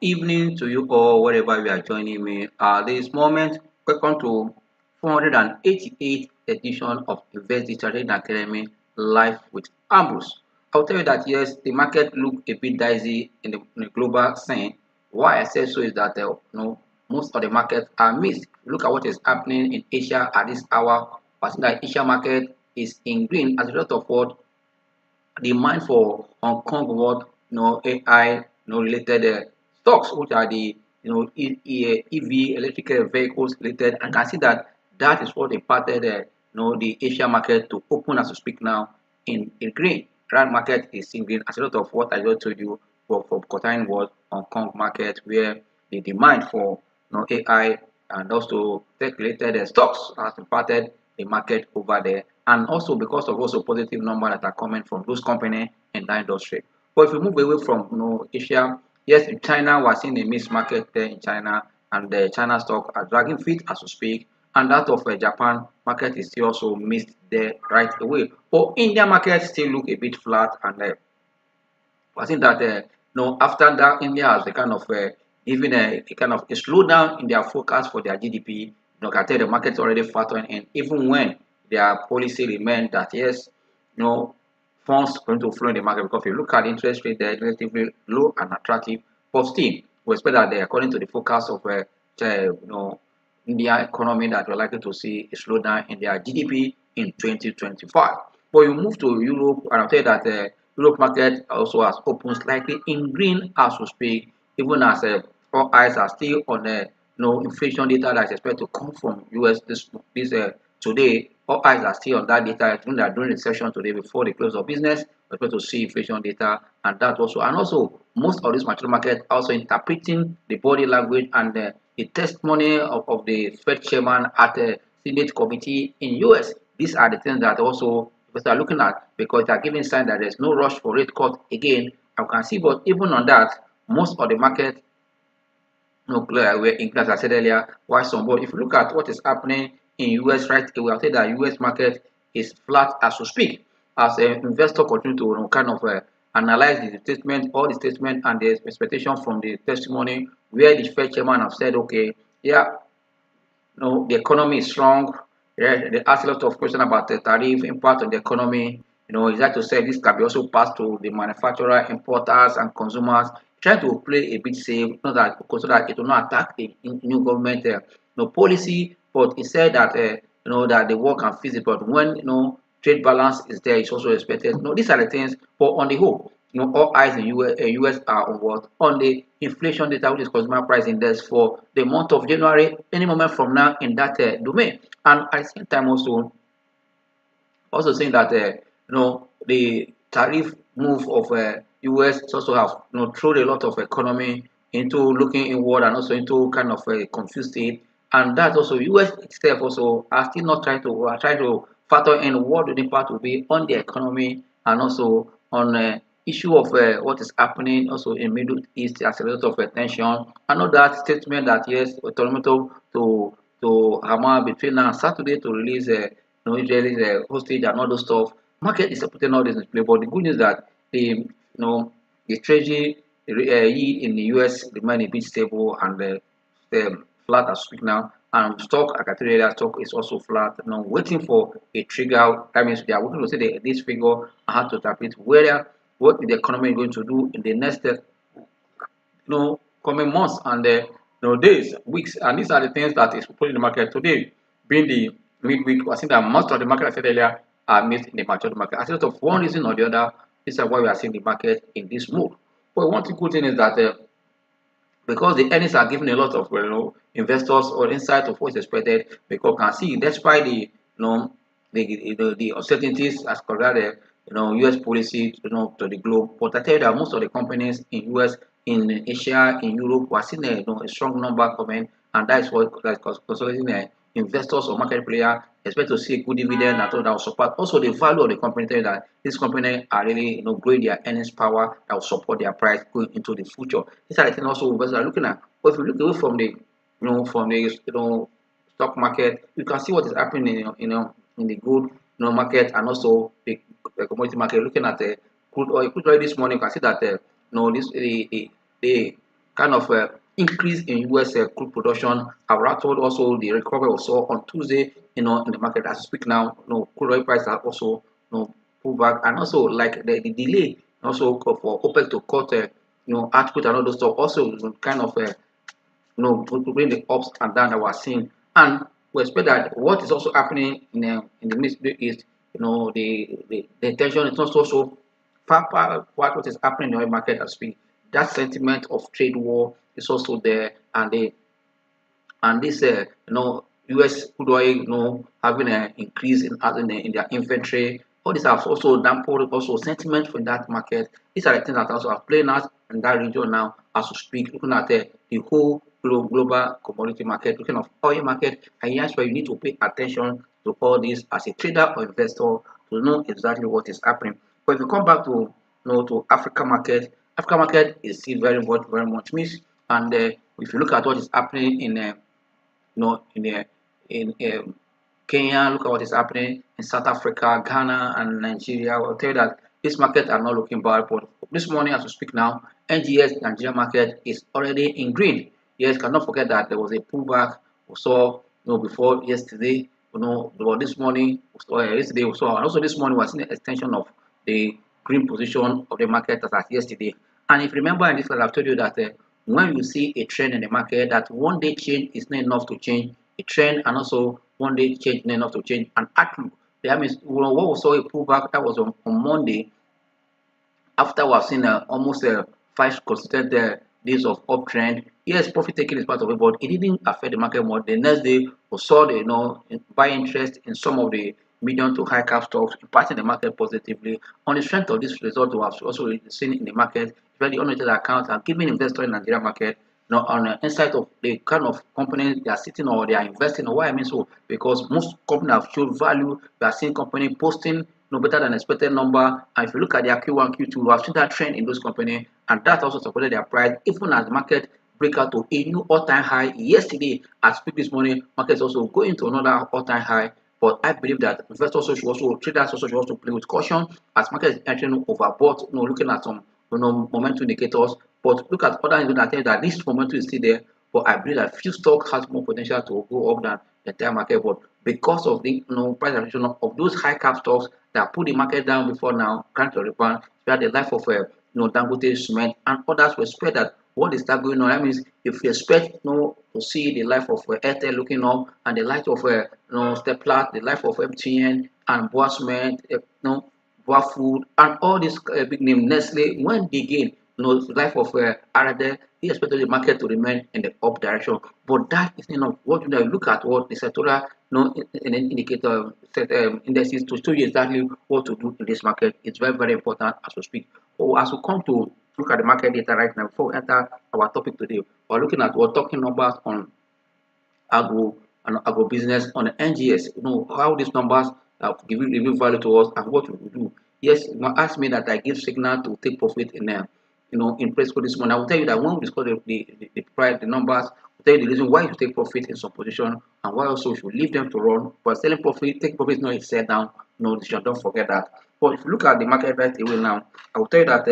evening to you all, wherever you are joining me at this moment. Welcome to 488th edition of InvestData Trading Academy live with Ambrose. I'll tell you that yes, the market look a bit dicey in the global scene. Why I say so is that most of the markets are mixed. Look at what is happening in Asia at this hour. I think that Asia market is in green as a result of what demand for Hong Kong what AI related stocks, which are the EV electrical vehicles related, and can see that that is what impacted the Asia market to open as we speak now in green. Rand market is in green as a result of what I just told you for concerning was Hong Kong market, where the demand for AI and also tech related stocks has impacted the market over there, and also because of also positive numbers that are coming from those companies in that industry. But if we move away from Asia, yes, in China we're seeing a mixed market there in China, and the China stock are dragging feet as we speak, and that of Japan market is still also missed there right away. But India market still look a bit flat, and I think that after that India has the kind of even a kind of a slowdown in their forecast for their GDP. Can tell the market's already factoring in, even when their policy remains that yes, funds going to flow in the market, because if you look at the interest rate, they're relatively low and attractive. But still, we expect that they, according to the forecast of India economy, that we're likely to see a slowdown in their GDP in 2025. But you move to Europe, and I'll tell you that Europe market also has opened slightly in green as we speak, even as all eyes are still on inflation data that is expected to come from US this today. All eyes are still on that data. Even they are doing the session today before the close of business. We're going to see inflation data, and that also, and also most of this material market also interpreting the body language and the testimony of the Fed chairman at the Senate committee in US. These are the things that also we are looking at, because they are giving sign that there's no rush for rate cut again. I can see, but even on that, most of the market were in as I said earlier, why some. But if you look at what is happening in US right away, I'll say that US market is flat as we speak, as an investor continue to kind of analyze the statement, all the statement and the expectation from the testimony, where the Fed chairman have said, okay, yeah, the economy is strong. Yeah, they ask a lot of questions about the tariff impact on the economy. Is that to say this can be also passed to the manufacturer, importers, and consumers? Trying to play a bit safe, so that it will not attack the new government policy. But he said that that the work and feasible, but when trade balance is there, it's also expected. These are the things. But on the whole, all eyes in US are on what? On the inflation data, which is consumer price index for the month of January, any moment from now in that domain. And at the same time also saying that the tariff move of US also have thrown a lot of economy into looking inward, and also into kind of a confused state. And that also US itself also are still not trying to factor in what the impact will be on the economy, and also on issue of what is happening also in Middle East as a result of tension. I know that statement that yes, Toronto to Hamas between now and Saturday to release Israelis hostage and all those stuff. Market is putting all this in play, but the good news that the treasury yield in the US remain a bit stable, and flat as speak now. And stock, I can tell you that stock is also flat. Waiting for a trigger. That means they are waiting to see this figure and how to interpret whether what the economy is going to do in the next coming months and days, weeks. And these are the things that is put in the market today, being the midweek. I think that most of the market I said earlier are missed in the mature market. As a result of one reason or the other, this is why we are seeing the market in this mode. But one good thing is that because the earnings are giving a lot of investors or insight of what's expected, because can see despite the uncertainties as regard US policy to the globe. But I tell you that most of the companies in US, in Asia, in Europe, we are seeing a strong number coming, and that is what that's consolidating investors or market player expect to see a good dividend and all that will support also the value of the company. Tell you that this company are really growing their earnings power that will support their price going into the future. These are the things also investors are looking at. But if you look away from the from the stock market, you can see what is happening in the gold market, and also the commodity market. Looking at the crude oil this morning, you can see that this the kind of increase in US crude production. I've told also the recovery also on Tuesday, in the market as we speak now. Crude oil prices are also, pull back, and also like the delay also for OPEC to cut, output and all those stuff also kind of to bring the ups and downs that we're seeing. And we expect that what is also happening in the Middle East, the tension is not so far apart what is happening in the oil market as we, that sentiment of trade war is also there, and this US crude oil having an increase in their inventory. All these have also dampened also sentiment from that market. These are the things that also are playing out in that region now as we speak, looking at the whole global commodity market, looking at oil market, and that's why you need to pay attention to all this as a trader or investor to know exactly what is happening. But if you come back to to Africa market is still very much mixed. And if you look at what is happening in in Kenya, look at what is happening in South Africa, Ghana, and Nigeria. I will tell you that these markets are not looking bad. But this morning, as we speak now, NGX Nigeria market is already in green. Yes, cannot forget that there was a pullback we saw before yesterday. But this morning, yesterday we saw, and also this morning we are seeing an extension of the green position of the market as yesterday. And if you remember in this slide, I've told you that when you see a trend in the market, that one day change is not enough to change a trend, and also one day change is not enough to change an outlook. That means what we saw a pullback that was on Monday, after we have seen almost 5 consistent days of uptrend. Yes, profit taking is part of it, but it didn't affect the market much. The next day, we saw the buy interest in some of the medium to high cap stocks impacting the market positively. On the strength of this result, we have also seen in the market where the unaudited accounts are giving investors in the Nigeria market on the insight of the kind of companies they are sitting or they are investing. Or why I mean so, because most companies have shown value. We are seeing companies posting better than expected number. And if you look at their Q1, Q2, we have seen that trend in those companies, and that also supported their price, even as the market break out to a new all-time high yesterday. As speak this morning, markets also going to another all-time high. But I believe that investors should also, traders also should also play with caution as market is entering overbought. Looking at some momentum indicators, but look at other indicators that this momentum is still there. But I believe that few stocks has more potential to go up than the entire market. But because of the price action of those high cap stocks that put the market down before now, can't rebound. We had the life of Dangote Cement and others will expect that what is that going on. That means if you expect to see the life of Airtel looking up, and the life of Steplat, the life of MTN and Boa Cement, Boa Food, and all these big name Nestle, when they gain the life of Arade, he expected the market to remain in the up direction. But that is not what you look at what the sectoral in an indicator indices to show you exactly what to do in this market. It's very important as we speak. So as we come to look at the market data right now, before we enter our topic today, we're talking numbers on agro and agro business on the NGS. How these numbers give value to us and what we will do. Yes, you ask me that I give signal to take profit in in Presco this morning. I will tell you that when we discuss the price, the numbers, I'll tell you the reason why you take profit in some position and why also you should leave them to run. But selling profit, take profit is not a sell down, decision. Don't forget that. But if you look at the market right away now, I will tell you that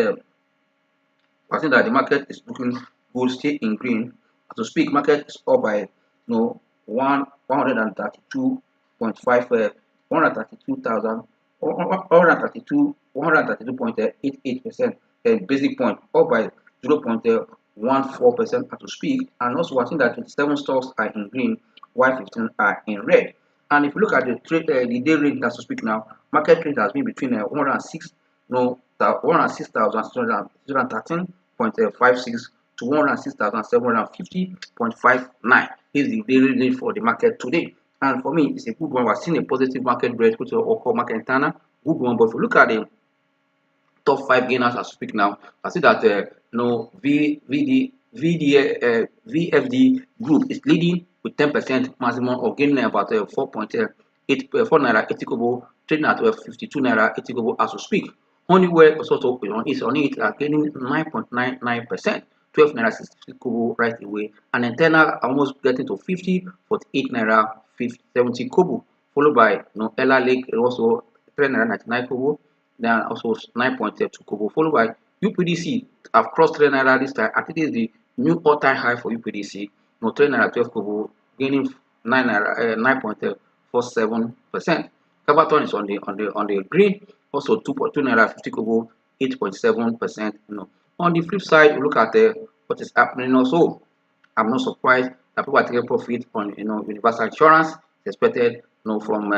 I think that the market is looking good, still in green. As we speak, market is up by 132.5 132,000 132.88%, basic point, up by 0.14% as we speak. And also I think that 27 stocks are in green while 15 are in red. And if you look at the trade the day rate as we speak now, market rate has been between 106,613.56 to 106,750.59. This is the daily rate for the market today. And for me, it's a good one. We're seeing a positive market break, which is called market internal. Good one. But if you look at the top 5 gainers as we speak now, I see that VFD group is leading with 10% maximum of gaining about 4.84 naira 80 kobo, trading at 52 naira 80 kobo as we speak. Honeywell also is on it gaining 9.99%, 12 naira 60 kobo right away, and internal almost getting to 50, 48 naira 70 kobo, followed by Ella Lake also 3 naira 99 kobo, then also 9.2 kobo, followed by UPDC have crossed 3 naira this time. I think this is the new all-time high for UPDC. No, 3 naira 12 kobo, gaining 9.47%. Cabaton is on the green, also 2.2 naira 50 kobo, 8.7%. On the flip side, we look at what is happening also. I'm not surprised that people are taking profit on universal insurance. It's expected from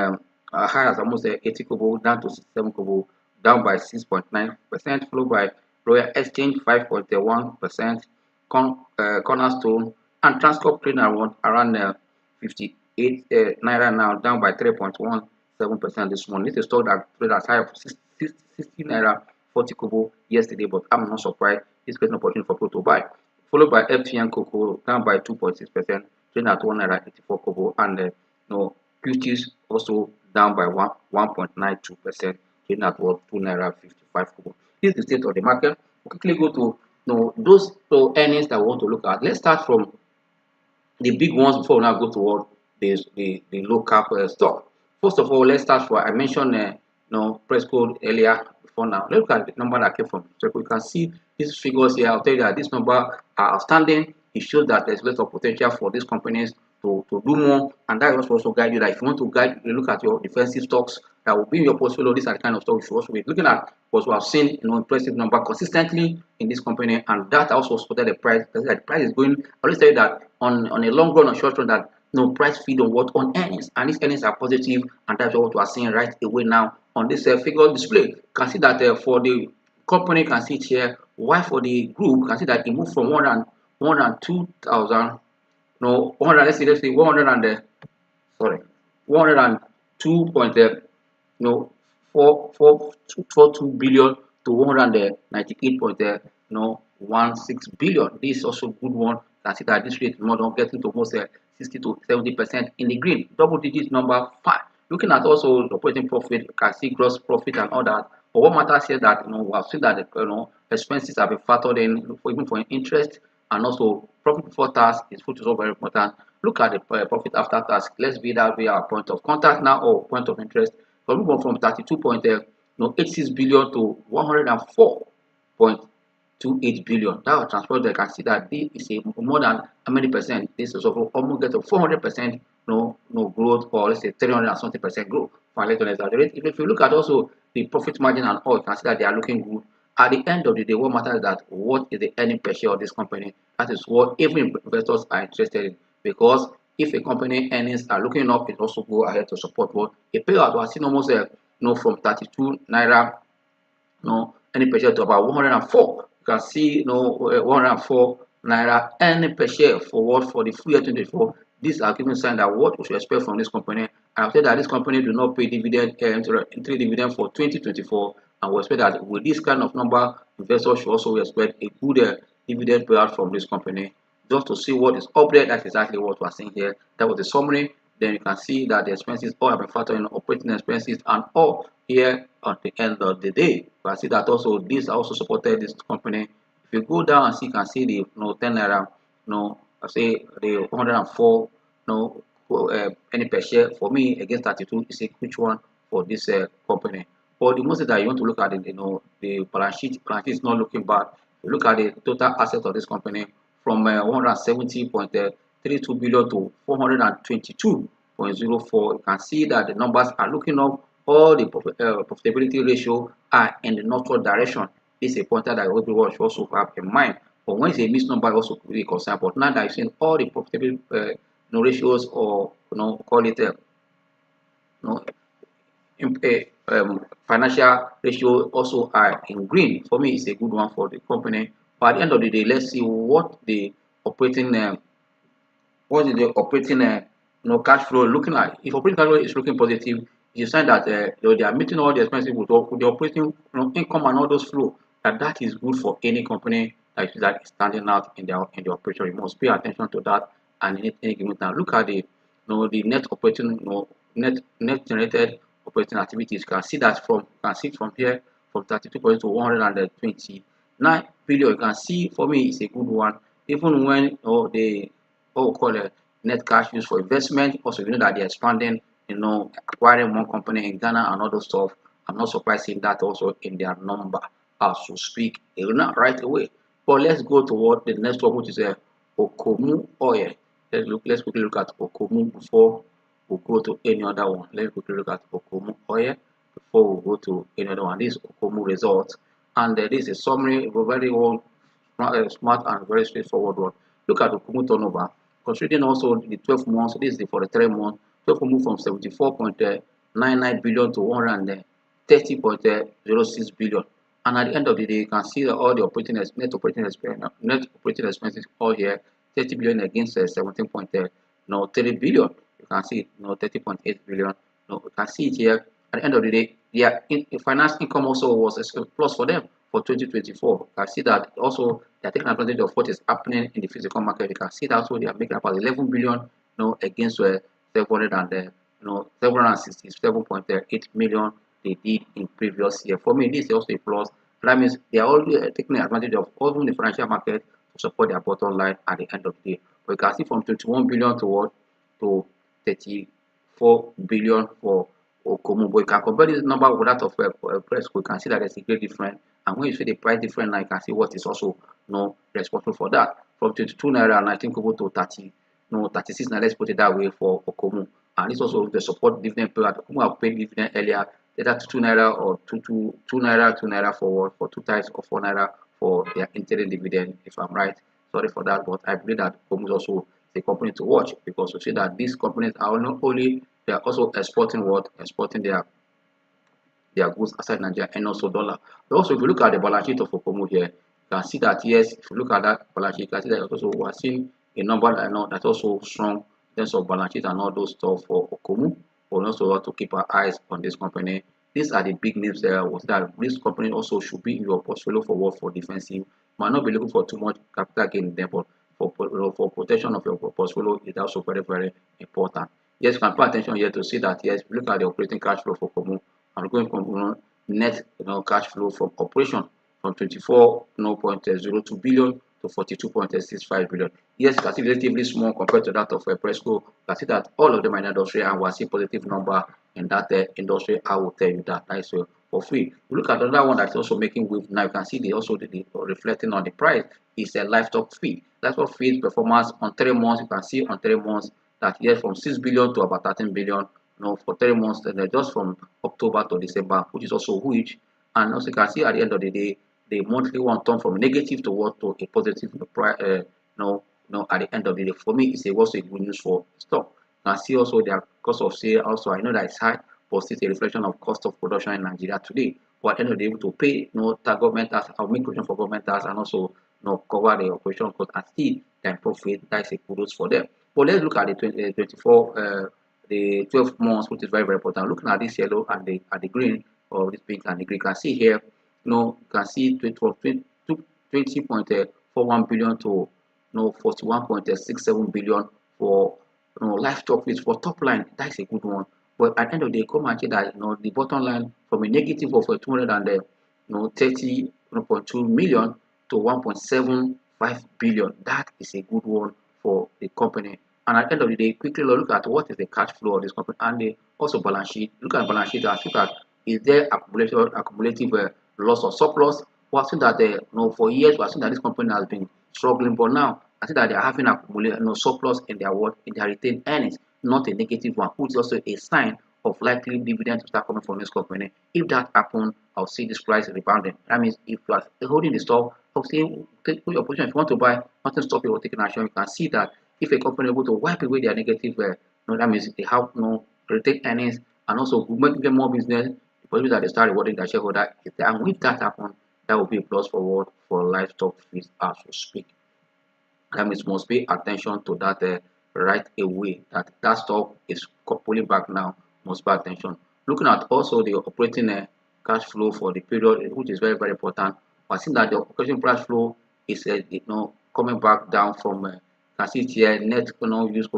high as almost 80 kobo down to 67 kobo, down by 6.9%, followed by Royal Exchange 5.1%, Cornerstone and Transcorp trading around 58 naira now, down by 3.17% this morning. It's a stock that traded as high of 60 naira 40 kobo yesterday, but I'm not surprised. It's getting an opportunity for people to buy. Followed by FTN Cocoa down by 2.6%, trading at 1 naira 84 kobo, and Beauties also down by 1.92%, trading at 2 naira 55 kobo. This is the state of the market. We'll quickly go to those earnings that we want to look at. Let's start from the big ones before we now go toward the low cap stock. First of all, let's start for I mentioned press code earlier before now. Let's look at the number that came from. So we can see these figures here. I'll tell you that this number are outstanding. It shows that there's lots of potential for these companies to do more, and that will also guide you that if you want to look at your defensive stocks that will be in your portfolio, these are the kind of stocks you should also be looking at, because we have seen impressive number consistently in this company, and that also supported the price. The price is going. I always tell you that on a long run or short run that price feed on what on earnings, and these earnings are positive, and that's what we are seeing right away now on this figure display. You can see that for the company, you can see it here. Why for the group, you can see that it moved from 102,000. No, 100. Let's say 100 and sorry, 102 point 442 billion to 198.16 billion. This is also a good one. You can see that this rate is more than getting to almost 60 to 70% in the green. Double digit number 5. Looking at also the operating profit, you can see gross profit and all that. But what matters here that we have seen that expenses have been factored in even for interest, and also profit before tax is also very important. Look at the profit after tax. Let's be that way our point of contact now, or point of interest. So we go from 32.86 billion to 104.28 billion. That was transferred. You can see that this is more than how many percent? This is almost get to 400% growth, or let's say 300 and something percent growth. Finally, to exaggerate. If you look at also the profit margin and all, you can see that they are looking good. At the end of the day, what matters is that what is the earning per share of this company. That is what even investors are interested in, because if a company earnings are looking up, it also go ahead to support what a payout was seen almost from 32 naira earning per share to about 104. You can see 104 naira earning per share for the full year 2024. These are giving sign that what we should expect from this company. I've said that this company do not pay dividend dividend for 2024, and we expect that with this kind of number, investors should also expect a good dividend payout from this company. Just to see what is up there, that's exactly what we're seeing here. That was the summary. Then you can see that the expenses all have been factored in, operating expenses and all here at the end of the day. You can see that also this also supported this company. If you go down and see, you can see the 10 naira, I say the 104 penny per share for me against 32 is a huge one for this company. But the most that you want to look at it, the balance sheet is not looking bad. You look at the total asset of this company from 170.32 billion to 422.04. You can see that the numbers are looking up. All the profitability ratio are in the northward direction. This is a pointer that everyone should also have in mind. But when it's a mixed number, also could be concerned. But now that I've seen all the profitability ratios, or call it financial ratio also are in green, for me it's a good one for the company. But at the end of the day, let's see what the operating cash flow looking like. If operating cash flow is looking positive, it's a sign that they are meeting all the expenses with the operating income and all those flow. That is good for any company that is standing out in the operation. You must pay attention to that, and in any given time, look at the net operating net generated operating activities. You can see that from here from 32 point to 129 billion. You can see for me it's a good one. Even when they call it net cash used for investment, also that they're expanding, acquiring more company in Ghana and other stuff. I'm not surprised seeing that also in their number as we speak. It will not right away. But let's go to what the next one, which is Okomu oil. Let's quickly look at Okomu before we go to any other one. Let's quickly look at Okomu oil before we go to any other one. This is Okomu results, and this is a summary, a very well smart and very straightforward one. Look at Okomu turnover. Considering also the 12 months, this is the 43 months. 12 moved from 74.99 billion to 130.06 billion. And at the end of the day, you can see that all the net operating expenses all here, 30 billion against 17.3 billion. You can see 30.8 billion. You can see it here. At the end of the day, finance income also was a plus for them for 2024. You can see that also they are taking advantage of what is happening in the physical market. You can see that also they are making about 11 billion, against 767.8 million they did in previous year. For me, this is also a plus. That means they are already taking advantage of all the financial market to support their bottom line at the end of the day. But you can see from 21 billion to what to 34 billion for Okomu. But you can compare this number with that of Presco. You can see that there's a great difference. And when you see the price difference now, you can see what is also responsible for that. From 22 naira and I think over to 36 naira. Let's put it that way for Okomu. And it's also the support dividend payout. Okomu have paid dividend earlier, either 2 naira or 2 naira forward for 2 times or 4 naira for their interim dividend, if I'm right. Sorry for that, but I believe that Okomu is also a company to watch, because you see that these companies are not only, they are also exporting their goods outside Nigeria and also dollar. But also, if you look at the balance sheet of Okomu here, you can see that yes, if you look at that balance sheet, you can see that also we are seeing a number that's also strong in terms of balance sheet and all those stuff for Okomu. But also want to keep our eyes on this company. These are the big names there. Was that this company also should be in your portfolio for defensive. Might not be looking for too much capital gain in them, but for protection of your portfolio is also very important. Yes, you can pay attention here to see that yes, look at the operating cash flow for Okomu. I'm going from net cash flow from operation from 24.02 billion to 42.65 billion. Yes, it's relatively small compared to that of Presco. You can see that all of them are in industry and we see positive number in that industry. I will tell you that is for free. We look at another one that's also making wave now. You can see they also reflecting on the price is a livestock feed. Livestock feed performance on 3 months. You can see on 3 months that yes, from 6 billion to about 13 billion. For 3 months, just from October to December, which is also huge. And also you can see at the end of the day, the monthly one turned from negative to a positive at the end of the day. For me, it's also a good news for stock. You can see also their cost of sale. Also, I know that it's high, but it's a reflection of cost of production in Nigeria today. But at the end of the day, able to pay government tax, or make provision for government tax, and also cover the operation cost and still then profit. That is a kudos for them. But let's look at the 24. The 12 months, which is very important. Looking at this yellow and the green, or this pink and the green, you can see here, you can see 20.41 billion to 41.67 billion for livestock feeds for top line. That is a good one. But at the end of the day, come and see that the bottom line from a negative of 230.2 million to 1.75 billion. That is a good one for the company. And at the end of the day, quickly look at what is the cash flow of this company and also balance sheet. Look at balance sheet and look at is there accumulative loss or surplus. We have seen that for years we have seen that this company has been struggling, but now I think that they are having surplus in their retained earnings, not a negative one, which is also a sign of likely dividends to start coming from this company. If that happens, I'll see this price rebounding. That means if you are holding the stock, I'll say take your position. If you want to buy, nothing stop you from taking action. You can see that if a company is able to wipe away their negative, that means they have retained earnings and also make them more business. The possibility that they start rewarding their shareholder is there. And if that happens, that will be a plus forward for livestock feeds as we speak. That means must pay attention to that right away. That stock is pulling back now. Must pay attention. Looking at also the operating cash flow for the period, which is very important. I think that the operating cash flow is coming back down from can see it here net use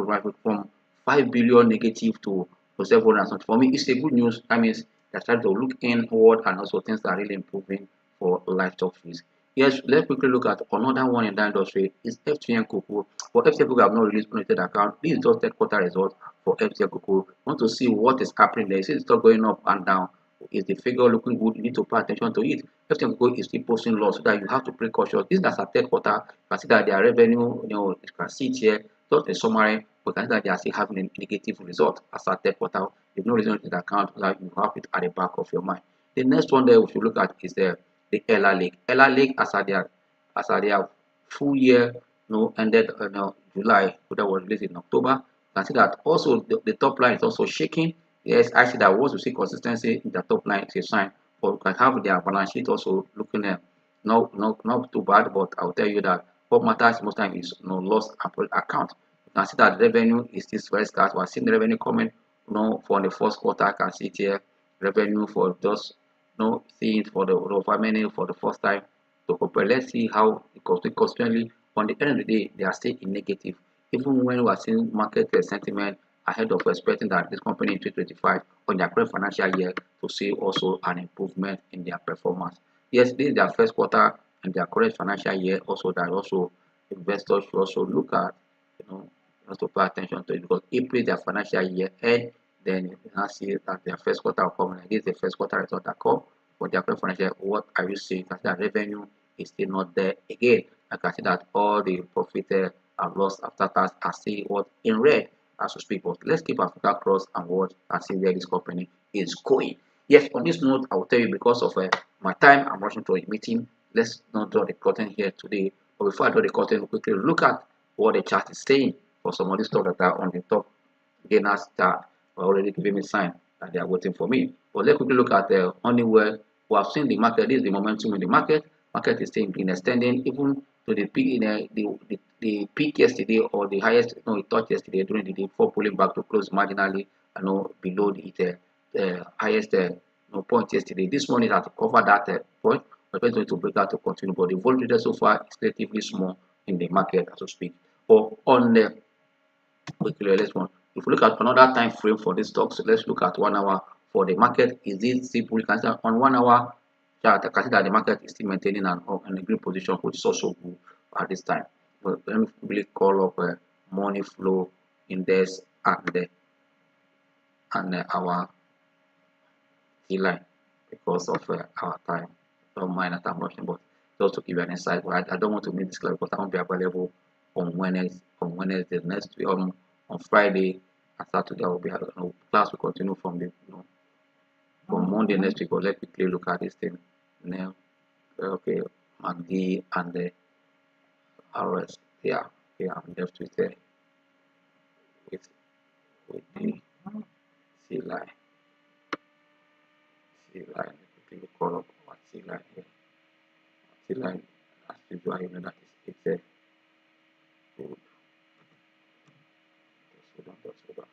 from 5 billion negative to 700 something. For me, it's a good news. That means they're trying to look inward and also things that are really improving for livestock feeds. Yes, let's quickly look at another one in that industry. Is FTN Cocoa. For FTN Cocoa, I have not released unaudited account. This is just third quarter results for FTN Cocoa. Want to see what is happening there. You see the stock going up and down. Is the figure looking good? You need to pay attention to it. Everything good is still posting loss, so that you have to be cautious. This is our third quarter. Consider their revenue, you can see it here, just a summary, but consider they are still having a negative result as our third quarter. There's no reason to the account that you have it at the back of your mind. The next one there we should look at is the Ella Lake. Ella Lake as at their full year, ended July, so that was released in October. You can see that also the top line is also shaking. Yes, I see that once you see consistency in the top line, it's a sign. But you can have their balance sheet also looking not too bad. But I'll tell you that what matters most time is loss account. You can see that revenue is this very scarce. We're seeing the revenue coming for the first quarter. I can see it here. Revenue for just seeing it for the many for the first time to compare. Let's see how it goes constantly. On the end of the day, they are still in negative. Even when we are seeing market sentiment ahead of expecting that this company in 2025 on their current financial year to see also an improvement in their performance. Yes, this is their first quarter and their current financial year. Also, that also investors should also look at, to pay attention to it, because April their financial year end, then you now see that their first quarter will come. Like this is the first quarter result that come for their current financial year. What are you seeing? That their revenue is still not there again. I can see that all the profit and loss after tax are still what in red as we speak. But let's keep Africa cross and watch and see where this company is going. Yes, on this note, I will tell you because of my time, I'm rushing to a meeting. Let's not draw the curtain here today. But before I draw the curtain, we'll quickly look at what the chart is saying for some of these stocks that are on the top gainers chart. Are already giving me sign that they are waiting for me. But let's quickly look at Honeywell. We have seen the market. This is the momentum in the market. Market is still been extending even to the peak in the peak yesterday, or the highest it touched yesterday during the day, before pulling back to close marginally below the highest point yesterday. This morning has covered that point. We're going to break out to continue, but the volume so far is relatively small in the market as we speak. But on the quickly, let's one. If we look at another time frame for this stock, so let's look at 1 hour for the market. Is this simple? You can see on 1 hour chart, I can see that the market is still maintaining an green position, which is also good at this time. But let me really call up money flow index and our T line because of our time. Don't mind that I'm rushing, but just to give you an insight. But I don't want to make this clear because I won't be available on Wednesday next week, on Friday and Saturday. I will be class will continue from the from Monday next week. But let's quickly look at this thing now. Okay, MACD and the RS. Yeah, I'm left with the C line. Quickly call up what C line here. C line, as usual, you know that it's a good. Just hold on.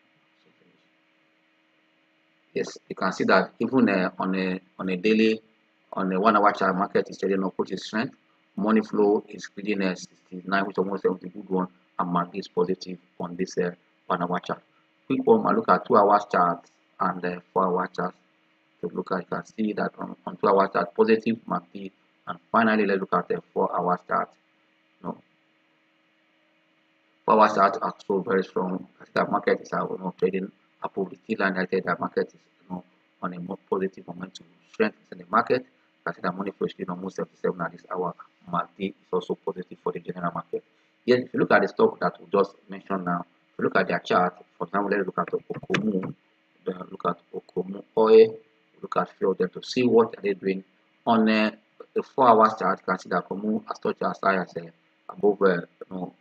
Yes, you can see that even on a daily, on a 1 hour chart, market is trading up, which is strength. Money flow is reading 69, which is almost a good one, and market is positive on this 1 hour chart. Quick one, I look at 2 hours chart and 4 hour chart. To look at, you can see that on 2 hour chart, positive market, and finally let's look at the 4 hour chart. 4 hour chart are so very strong. The market is trading above the T line. I said that market is on a more positive momentum. Strength is in the market. I said that money flow is almost 77 at this hour. Market is also positive for the general market. Yet, if you look at the stock that we just mentioned now, if you look at their chart, for example, let's look at Okomu. Then look at Okomu Oil. Look at few of them to see what are they doing. On the 4 hour chart, you can see that Okomu has touched as high as above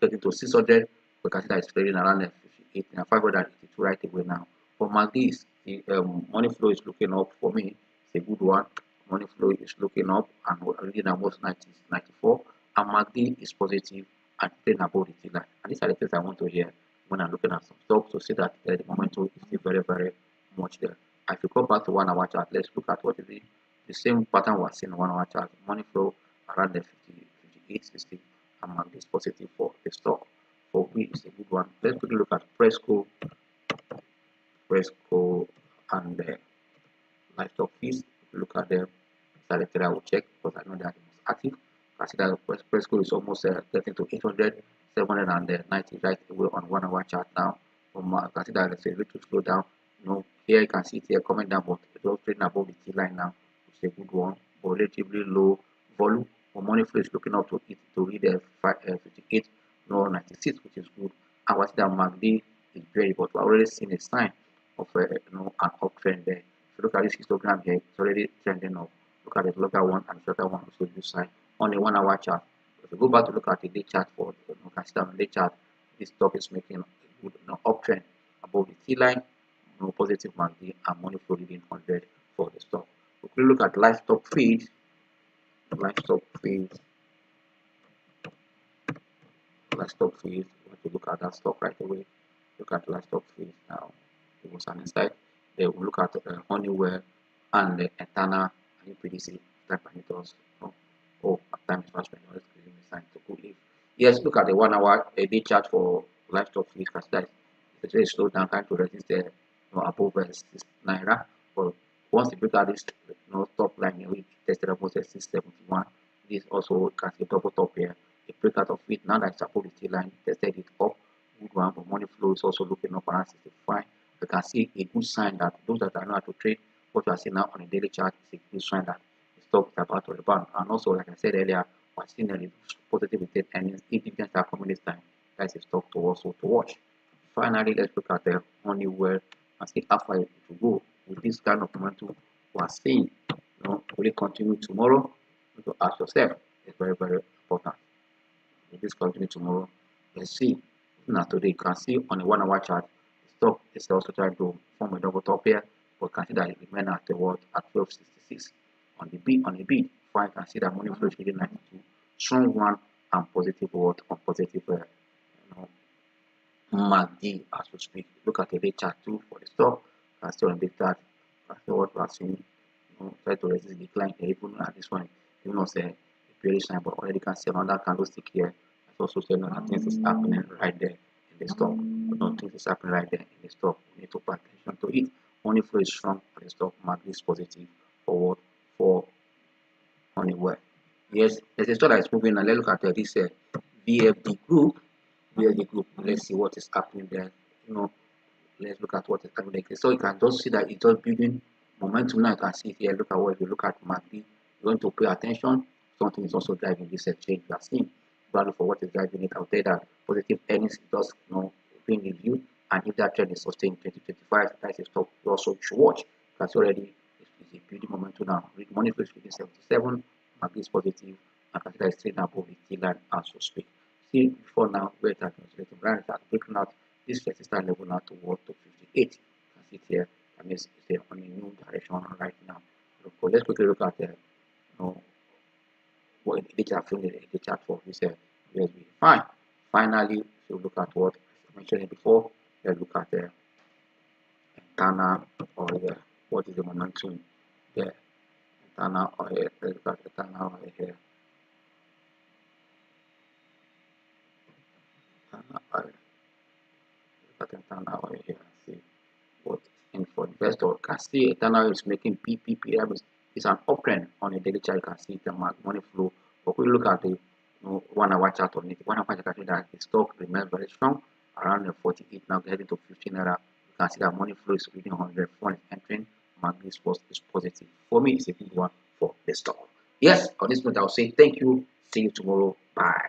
getting to 600. We can see that it's trading around 58 and 582 right away now. For MACD, the money flow is looking up for me. It's a good one. Money flow is looking up and already almost 94. And MACD is positive and trading above the T line. And these are the things I want to hear when I'm looking at some stocks to see that the momentum is still very, very much there. If you go back to 1 hour chart, let's look at what is the same pattern we're seeing in 1 hour chart. Money flow around the 58, 60, and MACD is positive for the stock. For me, it's a good one. Let's quickly look at Fresco and the livestock fees. Look at them. I will check because I know they are the most active. I see that Fresco is almost getting to 800, 790 right away on 1 hour chart now. I can see that it's a little slow down. Here you can see it here coming down, but it was trading above the T line now. It's a good one, but relatively low volume. But money flow is looking up to it to hit 58, no 96, which is good. And what that MACD is very, but we're already seeing a sign of an uptrend there. If you look at this histogram here, it's already trending up. Look at the longer one and the shorter one, also good sign on a 1 hour chart. If you go back to look at the day chart for consider on the day chart, this stock is making a good uptrend above the T line, positive MACD and money flow leading 100 for the stock. If we look at livestock feed, livestock feed, we want to look at that stock right away. Look at livestock feed now. It was an insight. Then we'll look at Honeywell and the Etana and UPDC type parameters. Oh, time is fast spent. Let's give me a sign to go leave. Yes, look at the 1 hour a day chart for livestock feed. It's very slow down, trying to resist the above 6 naira. But once you look at this top line, we tested about 671. This also can see double top here. A breakout of it now that it's above the T line, tested it up. Good one, but money flow is also looking up around 65. You can see a good sign that those that are not to trade, what you are seeing now on a daily chart is a good sign that the stock is about to rebound. And also, like I said earlier, we're seeing a positive retail earnings. If dividends are coming this time, that's a stock to also to watch. Finally, let's look at the Honeywell and see how far it will go with this kind of momentum we are seeing. Will it continue tomorrow? You have to ask yourself. It's very, very important. Will this continue tomorrow? Let's see. Now today you can see on a 1 hour chart, the stock is also trying to form a double top here, but you can see that it remains at the what at 1266 on the bid. Fine, you can see that money flow is really 92, strong one and positive what on positive MACD as we speak. Look at the day chart too for the stock. You can see on the chart, you can see what we are seeing. Try to resist the decline here, even at this one, even though a bearish sign, but already can see another candlestick here. It's also saying that things is happening right there in the stock. But things is happening right there in the stock. We need to pay attention to it. Money flow is strong for the stock. MACD is positive forward for Honeywell. Yes, there's a stock that is moving, and let's look at this VFD group. VFD group. Let's see what is happening there. Let's look at what is happening there. So you can just see that it's just building momentum. Now you can see it here. Look at what, if you look at MACD, you're going to pay attention. Something is also driving this change you are seeing. Value for what is driving it. I'll tell you that positive earnings is just being reviewed, and if that trend is sustained in 2025, that is a stock you also should watch. Because already it's a building momentum now. Money flow is within 77, MACD is positive, and consider it's trading above the T line as we speak. See before now where that considering brand is breaking out this resistance level now toward to 58. You can see it here. That means it's on a new direction right now. So let's quickly look at what the chart for this USB. Fine. Finally, if you look at what I mentioned before, let's look at the internal oil. What is the momentum there? Internal oil. Let's look at the internal oil here. Internal oil. Look at internal oil here and see what in for investor. Can see internal is making PPP. That means it's an uptrend on a daily chart. You can see the money flow. But we look at the 1 hour chart on it. 1 hour chart can see that the stock remains very strong around 48 now, getting to 15 naira. You can see that money flow is reading 100. Phone is entering. MACD is positive. For me, it's a good one for the stock. Yes, on this note, I'll say thank you. See you tomorrow. Bye.